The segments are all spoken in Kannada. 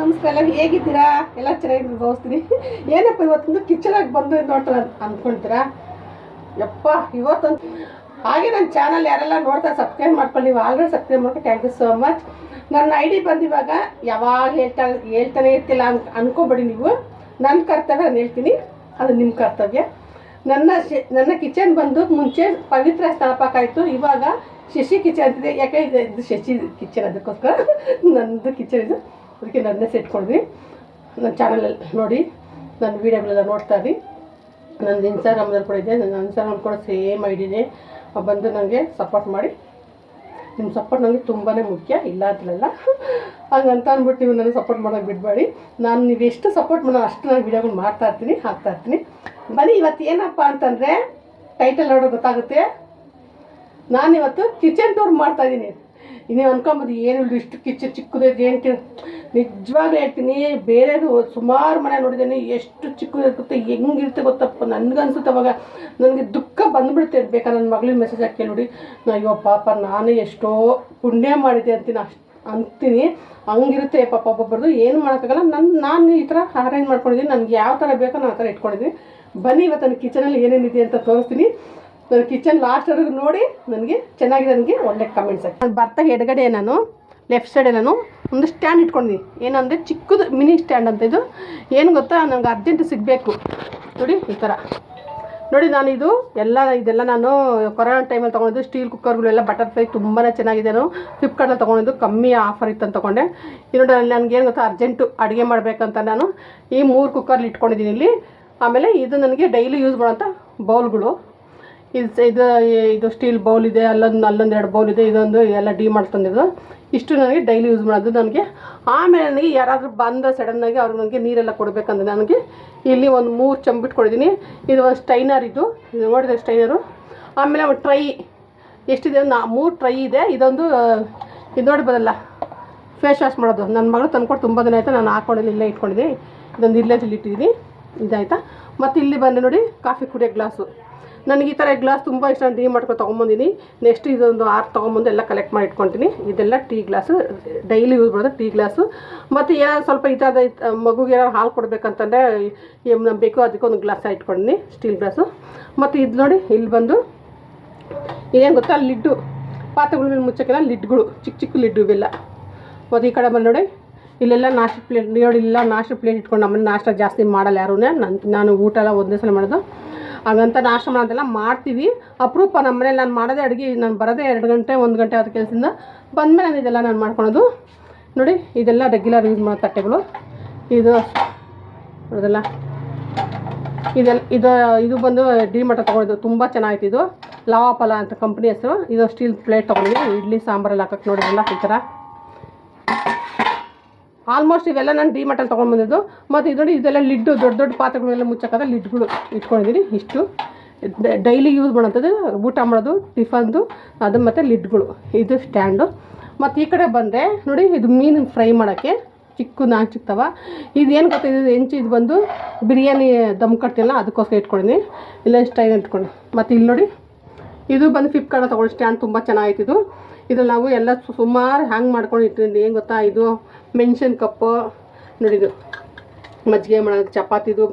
ನಮಸ್ಕಾರ. ಎಲ್ಲ ಹೇಗಿದ್ದೀರಾ? ಎಲ್ಲ ಚೆನ್ನಾಗಿದ್ದು ಭಾವಿಸ್ತೀನಿ. ಏನಪ್ಪ ಇವತ್ತೊಂದು ಕಿಚನಾಗಿ ಬಂದು ನೋಡ್ತಾರೆ ಅಂದ್ಕೊಳ್ತೀರಾ? ಯಪ್ಪ ಇವತ್ತೊಂದು ಹಾಗೆ ನನ್ನ ಚಾನಲ್ ಯಾರೆಲ್ಲ ನೋಡ್ತಾ ಸಬ್ಸ್ಕ್ರೈಬ್ ಮಾಡ್ಕೊಳ್ಳಿ. ನೀವು ಆಲ್ರೆಡಿ ಸಬ್ಸ್ಕ್ರೈಬ್ ಮಾಡ್ಕೊಂಡು ಥ್ಯಾಂಕ್ ಯು ಸೋ ಮಚ್. ನನ್ನ ಐ ಡಿ ಬಂದಿವಾಗ ಯಾವಾಗ ಹೇಳ್ತಾನೆ ಇರ್ತಿಲ್ಲ ಅನ್ಕೋಬೇಡಿ ನೀವು. ನನ್ನ ಕರ್ತವ್ಯ ನಾನು ಹೇಳ್ತೀನಿ, ಅದು ನಿಮ್ಮ ಕರ್ತವ್ಯ. ನನ್ನ ಕಿಚನ್ ಬಂದು ಮುಂಚೆ ಪವಿತ್ರ ಸ್ಥಳಪಕ್ಕಾಯಿತು, ಇವಾಗ ಶಶಿ ಕಿಚನ್ ಅಂತಿದೆ. ಯಾಕೆ ಇದು ಶಶಿ ಕಿಚನ್, ಅದಕ್ಕೋಸ್ಕರ ನನ್ನದು ಕಿಚನ್ ಇದು. ಅದಕ್ಕೆ ನನ್ನೇ ಸೆಟ್ ಕೊಡ್ರಿ. ನನ್ನ ಚಾನಲಲ್ಲಿ ನೋಡಿ, ನನ್ನ ವೀಡಿಯೋಗಳೆಲ್ಲ ನೋಡ್ತಾ ಇರಿ. ನಂದು ಇನ್ಸ್ಟಾಗ್ರಾಮ್ದಲ್ಲಿ ಕೂಡ ಇದೆ, ನನ್ನ ಇನ್ಸ್ಟಾಗ್ರಾಮ್ ಕೂಡ ಸೇಮ್ ಐಡಿನೇ. ಬಂದು ನನಗೆ ಸಪೋರ್ಟ್ ಮಾಡಿ. ನಿಮ್ಮ ಸಪೋರ್ಟ್ ನನಗೆ ತುಂಬಾ ಮುಖ್ಯ, ಇಲ್ಲ ಅಂತಲಲ್ಲ. ಹಂಗಂತ ಅಂದ್ಬಿಟ್ಟು ನೀವು ನನಗೆ ಸಪೋರ್ಟ್ ಮಾಡೋಕ್ಕೆ ಬಿಡಬೇಡಿ. ನಾನು ನೀವು ಎಷ್ಟು ಸಪೋರ್ಟ್ ಮಾಡೋ ಅಷ್ಟು ನಾನು ವೀಡಿಯೋಗಳು ಮಾಡ್ತಾಯಿರ್ತೀನಿ, ಹಾಕ್ತಾಯಿರ್ತೀನಿ. ಬನ್ನಿ, ಇವತ್ತು ಏನಪ್ಪ ಅಂತಂದರೆ ಟೈಟಲ್ ನೋಡೋ ಗೊತ್ತಾಗುತ್ತೆ. ನಾನಿವತ್ತು ಕಿಚನ್ ಟೂರ್ ಮಾಡ್ತಾಯಿದ್ದೀನಿ. ಇನ್ನೇನು ಅನ್ಕೊಂಬೋದು, ಏನು ಇಷ್ಟು ಕಿಚನ್ ಚಿಕ್ಕದೈತೆ ಏನು? ನಿಜವಾಗ್ಲೂ ಹೇಳ್ತೀನಿ, ಬೇರೆದು ಸುಮಾರು ಮನೆ ನೋಡಿದ್ದೀನಿ, ಎಷ್ಟು ಚಿಕ್ಕದಿರುತ್ತೆ, ಹೆಂಗಿರುತ್ತೆ ಗೊತ್ತಪ್ಪ. ನನಗನ್ಸುತ್ತೆ ಅವಾಗ ನನಗೆ ದುಃಖ ಬಂದುಬಿಡುತ್ತೆ. ಬೇಕಾದ್ರೆ ನನ್ನ ಮಗಳಿಗೆ ಮೆಸೇಜ್ ಹಾಕಿ ಕೇಳಿ, ಅಯ್ಯೋ ಪಾಪ ನಾನೇ ಎಷ್ಟೋ ಪುಣ್ಯ ಮಾಡಿದೆ ಅಂತೀನಿ. ಹಂಗಿರುತ್ತೆ ಪಾಪ ಒಬ್ಬೊಬ್ಬರದು, ಏನು ಮಾಡೋಕ್ಕಾಗಲ್ಲ. ನಾನು ಈ ಥರ ಅರೇಂಜ್ ಮಾಡ್ಕೊಂಡಿದ್ದೀನಿ. ನನಗೆ ಯಾವ ಥರ ಬೇಕೋ ನಾನು ಆ ಥರ ಇಟ್ಕೊಂಡಿದ್ದೀನಿ. ಬನ್ನಿ, ಇವತ್ತು ನನ್ನ ಕಿಚನಲ್ಲಿ ಏನೇನಿದೆ ಅಂತ ತೋರಿಸ್ತೀನಿ. ನನ್ನ ಕಿಚನ್ ಲಾಸ್ಟ್ವರೆಗೂ ನೋಡಿ ನನಗೆ ಚೆನ್ನಾಗಿದೆ, ನನಗೆ ಒಳ್ಳೆ ಕಮೆಂಟ್ಸ್ ಹಾಕಿ. ನಾನು ಬರ್ತಾ ಎಡಗಡೆ ನಾನು ಲೆಫ್ಟ್ ಸೈಡೆ ನಾನು ಒಂದು ಸ್ಟ್ಯಾಂಡ್ ಇಟ್ಕೊಂಡಿದ್ದೀನಿ. ಏನಂದರೆ ಚಿಕ್ಕದು ಮಿನಿ ಸ್ಟ್ಯಾಂಡ್ ಅಂತ. ಇದು ಏನು ಗೊತ್ತಾ, ನನಗೆ ಅರ್ಜೆಂಟ್ ಸಿಗಬೇಕು ನೋಡಿ ಈ ಥರ ನೋಡಿ. ನಾನು ಇದೆಲ್ಲ ನಾನು ಕೊರೋನಾ ಟೈಮಲ್ಲಿ ತೊಗೊಂಡಿದ್ದು. ಸ್ಟೀಲ್ ಕುಕ್ಕರ್ಗಳೆಲ್ಲ ಬಟರ್ಫ್ಲೈ ತುಂಬಾ ಚೆನ್ನಾಗಿದೆ. ನಾನು ಫ್ಲಿಪ್ಕಾರ್ಟಲ್ಲಿ ತೊಗೊಂಡಿದ್ದು, ಕಮ್ಮಿ ಆಫರ್ ಇತ್ತು ಅಂತ ತೊಗೊಂಡೆ. ಇದು ನೋಡಿ, ನನಗೇನು ಗೊತ್ತಾ, ಅರ್ಜೆಂಟು ಅಡುಗೆ ಮಾಡಬೇಕಂತ ನಾನು ಈ 3 ಕುಕ್ಕರ್ಲಿ ಇಟ್ಕೊಂಡಿದ್ದೀನಿ ಇಲ್ಲಿ. ಆಮೇಲೆ ಇದು ನನಗೆ ಡೈಲಿ ಯೂಸ್ ಮಾಡೋಂಥ ಬೌಲ್ಗಳು. ಇದು ಸ್ಟೀಲ್ ಬೌಲ್ ಇದೆ, ಅಲ್ಲೊಂದು 2 ಬೌಲ್ ಇದೆ. ಇದೊಂದು ಎಲ್ಲ ಡಿ-ಮಾರ್ಟ್ ತಂದಿದ್ದು. ಇಷ್ಟು ನನಗೆ ಡೈಲಿ ಯೂಸ್ ಮಾಡೋದು ನನಗೆ. ಆಮೇಲೆ ನನಗೆ ಯಾರಾದರೂ ಬಂದ ಸಡನ್ನಾಗಿ ಅವ್ರಿಗೆ ನನಗೆ ನೀರೆಲ್ಲ ಕೊಡಬೇಕಂದ್ರೆ ನನಗೆ ಇಲ್ಲಿ ಒಂದು 3 ಚಂಬಿಟ್ಕೊಂಡಿದ್ದೀನಿ. ಇದು ಒಂದು ಸ್ಟೈನರ್, ಇದು ನೋಡಿದೆ ಸ್ಟೈನರು. ಆಮೇಲೆ ಒಂದು ಟ್ರೈ ಎಷ್ಟಿದೆ, 3 ಟ್ರೈ ಇದೆ. ಇದು ನೋಡಿ ಬರಲ್ಲ, ಫೇಸ್ ವಾಶ್ ಮಾಡೋದು. ನನ್ನ ಮಗಳು ತಂದ್ಕೊಟ್ಟು ತುಂಬ ದಿನ ಆಯಿತು, ನಾನು ಹಾಕ್ಕೊಂಡಿಲ್ಲ, ಇಲ್ಲೇ ಇಟ್ಕೊಂಡಿದ್ದೀನಿ. ಇದೊಂದು ಇಲ್ಲೇಜಲ್ಲಿ ಇಟ್ಟಿದ್ದೀನಿ, ಇದಾಯಿತಾ. ಮತ್ತು ಇಲ್ಲಿ ಬಂದು ನೋಡಿ, ಕಾಫಿ ಕುಡಿಯೋ ಗ್ಲಾಸು. ನನಗೆ ಈ ಥರ ಗ್ಲಾಸ್ ತುಂಬ ಇಷ್ಟ. ನಾನು ಮಾಡ್ಕೊಂಡು ತೊಗೊಂಬಂದಿನಿ. ನೆಕ್ಸ್ಟ್ ಇದೊಂದು 6 ತೊಗೊಂಬಂದು ಎಲ್ಲ ಕಲೆಕ್ಟ್ ಮಾಡಿ ಇಟ್ಕೊತೀನಿ. ಇದೆಲ್ಲ ಟೀ ಗ್ಲಾಸು, ಡೈಲಿ ಯೂಸ್ ಮಾಡೋದು ಟೀ ಗ್ಲಾಸು. ಮತ್ತು ಏನಾದ್ರು ಸ್ವಲ್ಪ ಇದಾದ ಮಗುಗೆ ಏನಾದ್ರು ಹಾಲು ಕೊಡಬೇಕಂತಂದರೆ ಏನು ಬೇಕು, ಅದಕ್ಕೊಂದು ಗ್ಲಾಸ್ ಇಟ್ಕೊಂಡಿನಿ, ಸ್ಟೀಲ್ ಗ್ಲಾಸು. ಮತ್ತು ಇದು ನೋಡಿ, ಇಲ್ಲಿ ಬಂದು ಇದೇನು ಗೊತ್ತಾ, ಲಿಡ್ಡು. ಪಾತ್ರೆಗಳ ಮೇಲೆ ಮುಚ್ಚಕ್ಕೆಲ್ಲ ಲಿಡ್ಗಳು, ಚಿಕ್ಕ ಲಿಡ್ಡು ಇವೆಲ್ಲ. ಮತ್ತು ಈ ಕಡೆ ಬಂದು ನೋಡಿ, ಇಲ್ಲೆಲ್ಲ ನಾಷ್ಟ ಪ್ಲೇಟ್ ನೋಡಿ, ಇಲ್ಲ ನಾಷ್ಟ ಪ್ಲೇಟ್ ಇಟ್ಕೊಂಡು. ನಮ್ಮನೆ ನಾಷ್ಟ ಜಾಸ್ತಿ ಮಾಡಲ್ಲ ಯಾರೂ. ನಾನು ಊಟ ಎಲ್ಲ ಒಂದೇ ಸಲ ಮಾಡೋದು. ಹಾಗಂತ ನಾಷ್ಟ ಮಾಡೋದೆಲ್ಲ ಮಾಡ್ತೀವಿ, ಅಪರೂಪ. ನಮ್ಮ ಮನೇಲಿ ನಾನು ಮಾಡೋದೇ ಅಡುಗೆ. ನಾನು ಬರೋದೇ 2 ಗಂಟೆ 1 ಗಂಟೆ ಆದ ಕೆಲಸದಿಂದ ಬಂದಮೇಲೆ ನಾನು ಇದೆಲ್ಲ ನಾನು ಮಾಡ್ಕೊಳೋದು ನೋಡಿ. ಇದೆಲ್ಲ ರೆಗ್ಯುಲರ್ ಯೂಸ್ ಮಾಡೋ ತಟ್ಟೆಗಳು. ಇದು ನೋಡೋದಲ್ಲ, ಇದು ಬಂದು ಡಿ-ಮಾರ್ಟ್ ತೊಗೊಂಡಿದ್ದು. ತುಂಬ ಚೆನ್ನಾಗಿತ್ತು. ಇದು ಲವಾಫಲ ಅಂತ ಕಂಪ್ನಿ ಹೆಸರು. ಇದು ಸ್ಟೀಲ್ ಪ್ಲೇಟ್ ತೊಗೊಂಡಿದ್ದೀನಿ, ಇಡ್ಲಿ ಸಾಂಬಾರಲ್ಲಿ ಹಾಕೋಕ್ಕೆ. ನೋಡಿದ್ರಲ್ಲ ಈ ಥರ ಆಲ್ಮೋಸ್ಟ್ ಇವೆಲ್ಲ ನಾನು ಡಿ-ಮಾರ್ಟಲ್ಲಿ ತೊಗೊಂಡು ಬಂದಿದ್ದು. ಮತ್ತು ಇದು ನೋಡಿ, ಇದೆಲ್ಲ ಲಿಡ್ಡು, ದೊಡ್ಡ ಪಾತ್ರೆಗಳೆಲ್ಲ ಮುಚ್ಚಕ್ಕಾದ ಲಿಡ್ಗಳು ಇಟ್ಕೊಂಡಿದ್ದೀನಿ. ಇಷ್ಟು ಡೈಲಿ ಯೂಸ್ ಮಾಡೋಂಥದ್ದು, ಊಟ ಮಾಡೋದು, ಟಿಫನ್ದು ಅದು, ಮತ್ತು ಲಿಡ್ಗಳು. ಇದು ಸ್ಟ್ಯಾಂಡು. ಮತ್ತು ಈ ಕಡೆ ಬಂದರೆ ನೋಡಿ, ಇದು ಮೀನು ಫ್ರೈ ಮಾಡೋಕ್ಕೆ ನಾಲ್ಕು ಚಿಕ್ಕವ. ಇದೇನು ಗೊತ್ತಾ, ಇದು ಬಂದು ಬಿರಿಯಾನಿ ದಮ್ ಕಟ್ತಿಲ್ಲ, ಅದಕ್ಕೋಸ್ಕರ ಇಟ್ಕೊಂಡಿದ್ದೀನಿ. ಇಲ್ಲ ಸ್ಟೈಲ್ ಇಟ್ಕೊಂಡು. ಮತ್ತು ಇಲ್ಲಿ ನೋಡಿ, ಇದು ಬಂದು ಫ್ಲಿಪ್ಕಾರ್ಟಲ್ಲಿ ತೊಗೊಂಡು ಸ್ಟ್ಯಾಂಡ್. ತುಂಬ ಚೆನ್ನಾಗಿತ್ತು. ಇದ್ರಲ್ಲಿ ನಾವು ಎಲ್ಲ ಸುಮಾರು ಹ್ಯಾಂಗ್ ಮಾಡ್ಕೊಂಡು ಇಟ್ಟಿದ್ದೀನಿ. ಏನು ಗೊತ್ತಾ, ಇದು ಮೆನ್ಷನ್ ಕಪ್ಪು ನೋಡಿ, ಇದು ಮಜ್ಜಿಗೆ ಮಾಡೋದು, ಚಪಾತಿದು,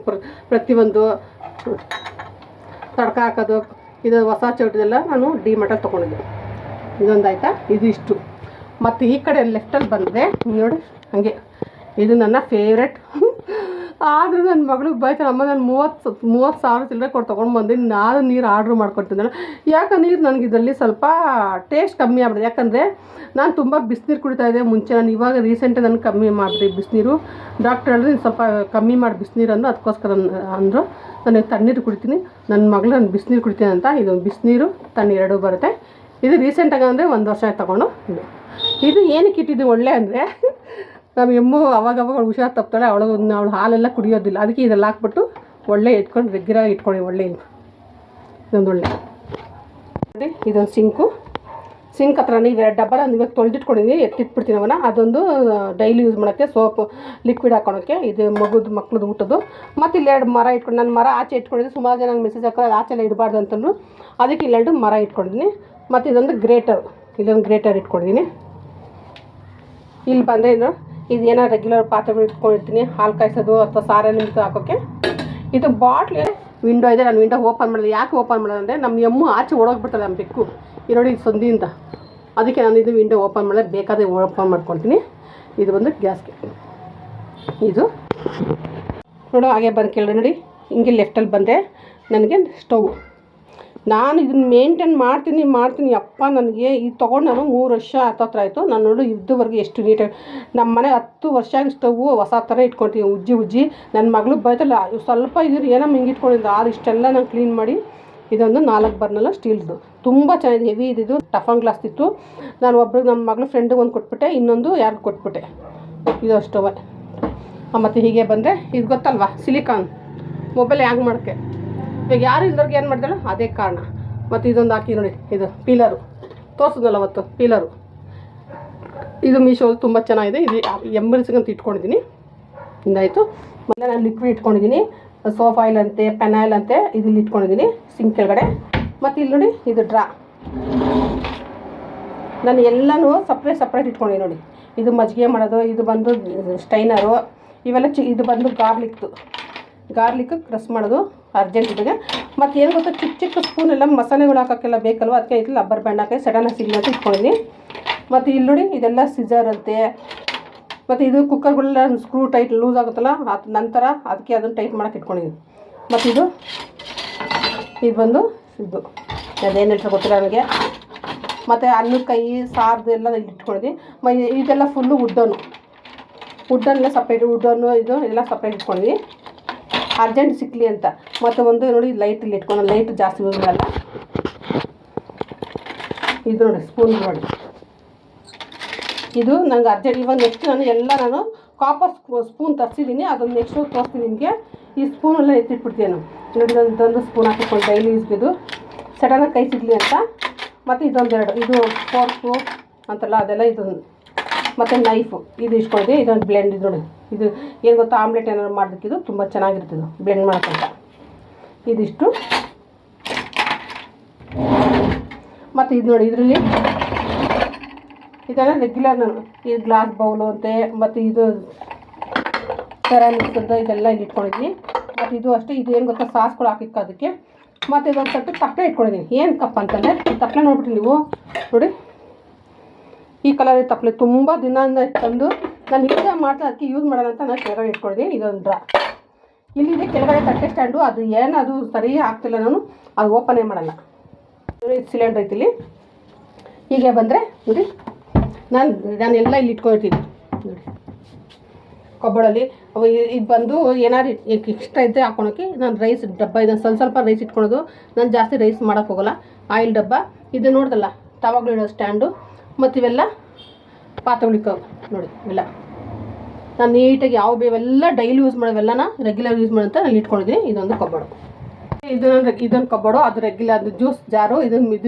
ಪ್ರತಿಯೊಂದು ತಡ್ಕ ಹಾಕೋದು. ಇದು ಹೊಸ ಚೌಟದೆಲ್ಲ ನಾನು ಡಿ-ಮಾರ್ಟಲ್ಲಿ ತೊಗೊಂಡಿದ್ದೆ. ಇದೊಂದು ಆಯಿತಾ, ಇದು ಇಷ್ಟು. ಮತ್ತು ಈ ಕಡೆ ಲೆಫ್ಟಲ್ಲಿ ಬಂದರೆ ನೋಡಿ, ಹಾಗೆ ಇದು ನನ್ನ ಫೇವ್ರೆಟ್. ಆದರೂ ನನ್ನ ಮಗಳಿಗೆ ಬೈತಾಳೆ, ಅಮ್ಮ ನಾನು 30,000 ಚಿಲ್ಲರೆ ಕೊಟ್ಟು ತೊಗೊಂಡು ಬಂದಿನಿ, ನಾನು ನೀರು ಆರ್ಡ್ರ್ ಮಾಡ್ಕೊಡ್ತಿದ್ದಲ್ಲ. ಯಾಕೆ ನೀರು ನನಗೆ ಇದರಲ್ಲಿ ಸ್ವಲ್ಪ ಟೇಸ್ಟ್ ಕಮ್ಮಿ ಆಗ್ಬಿಡಿದೆ. ಯಾಕಂದರೆ ನಾನು ತುಂಬ ಬಿಸಿನೀರು ಕುಡಿತಾಯಿದ್ದೆ ಮುಂಚೆ. ನಾನು ಇವಾಗ ರೀಸೆಂಟಾಗಿ ನನಗೆ ಕಮ್ಮಿ ಮಾಡಿದೆ ಬಿಸಿನೀರು. ಡಾಕ್ಟ್ರ್ ಹೇಳಿದ್ರೆ ಸ್ವಲ್ಪ ಕಮ್ಮಿ ಮಾಡಿ ಬಿಸಿನೀರು ಅಂದರು. ಅದಕ್ಕೋಸ್ಕರ ಅಂದರು ನಾನು ತಣ್ಣೀರು ಕುಡಿತೀನಿ. ನನ್ನ ಮಗಳು ನಾನು ಬಿಸಿನೀರು ಕುಡಿತೀನಿ ಅಂತ. ಇದು ಬಿಸಿನೀರು ತಣ್ಣೀರು 2 ಬರುತ್ತೆ. ಇದು ರೀಸೆಂಟಾಗಿ ಅಂದರೆ 1 ವರ್ಷ ಆಯ್ತು ತೊಗೊಂಡು. ಇದು ಏನಕ್ಕೆ ಇಟ್ಟಿದ್ದು ಒಳ್ಳೆ ಅಂದರೆ, ನಮ್ಮ ಎಮ್ಮು ಅವಾಗವಾಗ ಹುಷಾರು ತಪ್ತಾಳೆ, ಅವಳು ಹಾಲೆಲ್ಲ ಕುಡಿಯೋದಿಲ್ಲ. ಅದಕ್ಕೆ ಇದೆಲ್ಲ ಹಾಕ್ಬಿಟ್ಟು ಒಳ್ಳೆ ಇಟ್ಕೊಂಡು ರೆಗ್ಯುಲರಾಗಿ ಇಟ್ಕೊಳ್ಳಿ. ಒಳ್ಳೆ ಇದೊಂದು ಒಳ್ಳೆ ನೋಡಿ. ಇದೊಂದು ಸಿಂಕ್ ಹತ್ರ ನೀವು 2 ಡಬ್ಬ ನಾನು ಇವಾಗ ತೊಳೆದಿಟ್ಕೊಂಡಿದ್ದೀನಿ, ಎತ್ತಿಟ್ಬಿಡ್ತೀನಿ ಅವನ್ನ. ಅದೊಂದು ಡೈಲಿ ಯೂಸ್ ಮಾಡೋಕ್ಕೆ, ಸೋಪ್ ಲಿಕ್ವಿಡ್ ಹಾಕೊಳೋಕ್ಕೆ. ಇದು ಮಕ್ಳದ್ದು ಊಟದ್ದು. ಮತ್ತು ಇಲ್ಲಿ 2 ಮರ ಇಟ್ಕೊಂಡು, ನಾನು ಮರ ಆಚೆ ಇಟ್ಕೊಂಡಿದ್ದೆ. ಸುಮಾರು ಜನ ಮೆಸೇಜ್ ಹಾಕೋದು ಆಚೆಲ್ಲ ಇಡಬಾರ್ದು ಅಂತಂದು, ಅದಕ್ಕೆ ಇಲ್ಲಿ 2 ಮರ ಇಟ್ಕೊಂಡಿದ್ದೀನಿ. ಮತ್ತು ಇದೊಂದು ಗ್ರೇಟರ್ ಇಟ್ಕೊಂಡಿದ್ದೀನಿ. ಇಲ್ಲಿ ಬಂದರೆ ಇದೇನೋ ರೆಗ್ಯುಲರ್ ಪಾತ್ರೆಗಳು ಇಟ್ಕೊಂಡಿರ್ತೀನಿ, ಹಾಲು ಕಾಯಿಸೋದು ಅಥವಾ ಸಾರಲ್ಲಿ ನಿಂತು ಹಾಕೋಕ್ಕೆ. ಇದು ಬಾಟ್ಲಿ ವಿಂಡೋ ಇದೆ, ನಾನು ವಿಂಡೋ ಓಪನ್ ಮಾಡೋದು. ಯಾಕೆ ಓಪನ್ ಮಾಡೋದು ಅಂದರೆ ನಮ್ಮ ಎಮ್ಮು ಆಚೆ ಓಡೋಗ್ಬಿಡ್ತಲ್ಲ ನಮ್ಮ ಬೆಕ್ಕು ಈ ನೋಡಿ ಸಂದಿಯಿಂದ, ಅದಕ್ಕೆ ನಾನು ಇದು ವಿಂಡೋ ಓಪನ್ ಮಾಡಿದ್ರೆ ಬೇಕಾದರೆ ಓಪನ್ ಮಾಡ್ಕೊಳ್ತೀನಿ. ಇದು ಬಂದು ಗ್ಯಾಸ್ಗೆ, ಇದು ನೋಡು ಹಾಗೆ ಬಂದು ಕೇಳಿ ನೋಡಿ, ಹಿಂಗೆ ಲೆಫ್ಟಲ್ಲಿ ಬಂದರೆ ನನಗೆ ಸ್ಟವ್. ನಾನು ಇದನ್ನು ಮೇಂಟೈನ್ ಮಾಡ್ತೀನಿ ಅಪ್ಪ. ನನಗೆ ಇದು ತೊಗೊಂಡು ನಾನು 3 ವರ್ಷ ಹತ್ತತ್ರ ಆಯಿತು. ನಾನು ನೋಡು ಇದುವರೆಗೂ ಎಷ್ಟು ನೀಟಾಗಿ ನಮ್ಮ ಮನೆ 10 ವರ್ಷ ಆಗಿ ಸ್ಟವ್ವು ಹೊಸ ಥರ ಇಟ್ಕೊಳ್ತೀನಿ. ಉಜ್ಜಿ ನನ್ನ ಮಗಳು ಬೈತಲ್ಲ, ಸ್ವಲ್ಪ ಇದ್ರು ಏನಮ್ಮ ಹಿಂಗೆ ಇಟ್ಕೊಂಡಿದ್ದು ಆರು ಇಷ್ಟೆಲ್ಲ ನಾನು ಕ್ಲೀನ್ ಮಾಡಿ. ಇದೊಂದು 4 ಬರ್ನಲ್ಲ ಸ್ಟೀಲ್ದು, ತುಂಬ ಚೆನ್ನಾಗಿದೆ, ಹೆವಿ ಇದ್ದಿದ್ದು. ಟಫನ್ ಗ್ಲಾಸ್ ಇತ್ತು. ನಾನು ಒಬ್ಬರು ನಮ್ಮ ಮಗಳು ಫ್ರೆಂಡಿಗೆ ಒಂದು ಕೊಟ್ಬಿಟ್ಟೆ, ಇನ್ನೊಂದು ಯಾರಿಗೂ ಕೊಟ್ಬಿಟ್ಟೆ. ಇದು ಸ್ಟವ್. ಮತ್ತು ಹೀಗೆ ಬಂದರೆ ಇದು ಗೊತ್ತಲ್ವಾ, ಸಿಲಿಕಾನ್ ಮೊಬೈಲ್ ಹ್ಯಾಂಗ್ ಮಾಡೋಕ್ಕೆ. ಇವಾಗ ಯಾರು ಇಲ್ದವ್ರಿಗೆ ಏನು ಮಾಡ್ತಾಳೆ ಅದೇ ಕಾರಣ. ಮತ್ತು ಇದೊಂದು ಹಾಕಿ ನೋಡಿ, ಇದು ಪೀಲರು ತೋರಿಸಿದ್ನಲ್ಲ ಅವತ್ತು, ಪೀಲರು. ಇದು ಮೀಶೋ ತುಂಬ ಚೆನ್ನಾಗಿದೆ. ಇದು ಎಂಬಲ್ಸ್ಗಂತ ಇಟ್ಕೊಂಡಿದ್ದೀನಿ. ಇಂದಾಯಿತು. ಮತ್ತು ನಾನು ಲಿಕ್ವಿಡ್ ಇಟ್ಕೊಂಡಿದ್ದೀನಿ, ಸೋಪ್ ಆಯಿಲ್ ಅಂತೆ, ಪೆನ್ ಆಯಿಲ್ ಅಂತೆ, ಇಲ್ಲಿ ಇಟ್ಕೊಂಡಿದ್ದೀನಿ ಸಿಂಕ್ ಕೆಳಗಡೆ. ಮತ್ತು ಇಲ್ಲಿ ನೋಡಿ ಇದು ಡ್ರಾ, ನಾನು ಎಲ್ಲನೂ ಸಪ್ರೇಟ್ ಇಟ್ಕೊಂಡಿದ್ದೀನಿ ನೋಡಿ. ಇದು ಮಜ್ಜಿಗೆ ಮಾಡೋದು, ಇದು ಬಂದು ಸ್ಟೈನರು, ಇವೆಲ್ಲ ಇದು ಬಂದು ಗಾರ್ಲಿಕ್ ಕ್ರಸ್ ಮಾಡೋದು ಅರ್ಜೆಂಟ್ ಇದ್ದಾಗೆ. ಮತ್ತು ಏನು ಗೊತ್ತಾ, ಚಿಕ್ಕ ಸ್ಪೂನೆಲ್ಲ ಮಸಾಲೆಗಳು ಹಾಕೋಕ್ಕೆಲ್ಲ ಬೇಕಲ್ವ, ಅದಕ್ಕೆ ಇದು ರಬ್ಬರ್ ಬ್ಯಾಂಡ್ ಹಾಕಿ ಸಡನ್ನಾಗಿ ಸಿಗಲಿ ಅಂತ ಇಟ್ಕೊಂಡಿದ್ದೀನಿ. ಮತ್ತು ಇಲ್ಲಿ ನೋಡಿ ಇದೆಲ್ಲ ಸಿಜರ್ ಅಂತೆ. ಮತ್ತು ಇದು ಕುಕ್ಕರ್ಗಳೆಲ್ಲ ಸ್ಕ್ರೂ ಟೈಟ್ ಲೂಸ್ ಆಗುತ್ತಲ್ಲ, ಅದು ನಂತರ ಅದಕ್ಕೆ ಅದನ್ನು ಟೈಟ್ ಮಾಡೋಕೆ ಇಟ್ಕೊಂಡಿದ್ದೀನಿ. ಮತ್ತು ಇದು ಬಂದು ಇದು ಅದೇನು ಹೇಳ್ತಾರೆ ಗೊತ್ತಿಲ್ಲ ನನಗೆ. ಮತ್ತು ಅನ್ನದ ಕೈ ಸಾರ್ದು ಎಲ್ಲ ಇಲ್ಲಿ ಇಟ್ಕೊಂಡಿದ್ದೀನಿ. ಇದೆಲ್ಲ ಫುಲ್ಲು ವುಡ್ಡನ್ನೆಲ್ಲ ಸಪ್ರೇಟ್, ವುಡ್ಡನ್ನು ಇದು ಎಲ್ಲ ಸಪ್ರೇಟ್ ಇಟ್ಕೊಂಡಿದ್ದೀನಿ ಅರ್ಜೆಂಟ್ ಸಿಕ್ಕಲಿ ಅಂತ. ಮತ್ತು ಒಂದು ನೋಡಿ ಲೈಟ್ ಇಲ್ಲಿ ಇಟ್ಕೊಂಡು, ಲೈಟ್ ಜಾಸ್ತಿ ಯೂಸ್ ಮಾಡಲ್ಲ. ಇದು ನೋಡಿ ಸ್ಪೂನ್ ನೋಡಿ, ಇದು ನನಗೆ ಅರ್ಜೆಂಟ್. ಇವಾಗ ನೆಕ್ಸ್ಟ್ ನಾನು ಕಾಪರ್ ಸ್ಪೂನ್ ತರಿಸಿದ್ದೀನಿ, ಅದನ್ನು ನೆಕ್ಸ್ಟ್ ತೋರಿಸ್ತೀನಿ ನಿಮಗೆ. ಈ ಸ್ಪೂನೆಲ್ಲ ಎತ್ತಿಟ್ಬಿಡ್ತೀನಿ ನಾನು. ನೋಡಿ ಇದೊಂದು ಸ್ಪೂನ್ ಹಾಕಿಕೊಂಡು ಡೈಲಿ ಯೂಸ್ಗಿದು ಸಡನ್ನಾಗಿ ಕೈ ಸಿಗಲಿ ಅಂತ. ಮತ್ತು ಇದೊಂದೆರಡು, ಇದು ಫೋರ್ಕು ಅಂತಲ್ಲ ಅದೆಲ್ಲ, ಇದೊಂದು. ಮತ್ತು ನೈಫು ಇದು ಇಟ್ಕೊಂಡಿದ್ದೆ. ಇದೊಂದು ಬ್ಲೆಂಡ್, ಇದು ನೋಡಿ, ಇದು ಏನು ಗೊತ್ತಾ, ಆಮ್ಲೆಟ್ ಏನಾದ್ರು ಮಾಡೋದಕ್ಕಿದು ತುಂಬ ಚೆನ್ನಾಗಿರ್ತದೆ ಬ್ಲೆಂಡ್ ಮಾಡೋಕ್ಕಂತ. ಇದಿಷ್ಟು. ಮತ್ತು ಇದು ನೋಡಿ, ಇದರಲ್ಲಿ ಇದೆಲ್ಲ ರೆಗ್ಯುಲರ್ ನಾನು ಇದು ಗ್ಲಾಸ್ ಬೌಲು ಅಂತೆ. ಮತ್ತು ಇದು ಸೆರಾಮಿಕ್ಸ್ ಅಂತ ಇದೆಲ್ಲ ಇಲ್ಲಿ ಇಟ್ಕೊಂಡಿದ್ದೀನಿ. ಮತ್ತು ಇದು ಅಷ್ಟೇ, ಇದು ಏನು ಗೊತ್ತಾ, ಸಾಸ್ಗಳು ಹಾಕಿಕ್ಕೆ ಅದಕ್ಕೆ. ಮತ್ತು ಇದೊಂದು ಸ್ವಲ್ಪ ತಪ್ಪಲೆ ಇಟ್ಕೊಂಡಿದ್ದೀನಿ. ಏನು ಕಪ್ ಅಂತಂದರೆ ಈ ತಪ್ಪಲೆ ನೋಡ್ಬಿಟ್ಟು ನೀವು ನೋಡಿ, ಈ ಕಲರ್ ತಪ್ಪಲೆ ತುಂಬ ದಿನದಿಂದ ತಂದು ನಾನು ಯೂಸ್ ಮಾಡ್ತಾ, ಅದಕ್ಕೆ ಯೂಸ್ ಮಾಡೋಣ ಅಂತ ನಾನು ಕೆಳಗಡೆ ಇಟ್ಕೊಂಡಿದ್ದೀನಿ. ಇದೊಂದು ಡ್ರಾ ಇಲ್ಲಿದೆ ಕೆಳಗಡೆ ತಟ್ಟೆ ಸ್ಟ್ಯಾಂಡು. ಅದು ಏನದು ಸರಿ ಆಗ್ತಿಲ್ಲ, ನಾನು ಅದು ಓಪನೇ ಮಾಡಲ್ಲ. ಇದು ಸಿಲಿಂಡ್ರ್ ಐತಿ ಇಲ್ಲಿ. ಹೀಗೆ ಬಂದರೆ ನೋಡಿ, ನಾನು ಎಲ್ಲ ಇಲ್ಲಿ ಇಟ್ಕೊಂಡಿರ್ತೀನಿ ನೋಡಿ ಕಬೋರ್ಡಲ್ಲಿ. ಅವು ಇದು ಬಂದು ಏನಾದ್ರು ಇಷ್ಟ ಇದ್ದರೆ ಹಾಕೊಳಕ್ಕೆ. ನಾನು ರೈಸ್ ಡಬ್ಬ ಇದನ್ನು ಸ್ವಲ್ಪ ರೈಸ್ ಇಟ್ಕೊಳೋದು. ನಾನು ಜಾಸ್ತಿ ರೈಸ್ ಮಾಡೋಕ್ಕೆ ಹೋಗೋಲ್ಲ. ಆಯಿಲ್ ಡಬ್ಬ ಇದು ನೋಡ್ದಲ್ಲ, ತವಾಗಳು ಇಡೋ ಸ್ಟ್ಯಾಂಡು. ಮತ್ತು ಇವೆಲ್ಲ ಪಾತ್ರೆಗಳಿಕ್ಕ ನೋಡಿ, ಇವೆಲ್ಲ ನಾನು ನೀಟಾಗಿ ಯಾವ ಬೇವೆಲ್ಲ ಡೈಲಿ ಯೂಸ್ ಮಾಡೋವೆಲ್ಲನ ರೆಗ್ಯುಲರ್ ಯೂಸ್ ಮಾಡೋಂತ ನಾನು ಇಟ್ಕೊಂಡಿದ್ದೀನಿ. ಇದೊಂದು ಕಬೋರ್ಡು, ಇದೊಂದು ಕಬೋರ್ಡು. ಅದು ರೆಗ್ಯುಲರ್, ಅದು ಜ್ಯೂಸ್ ಜಾರು, ಇದು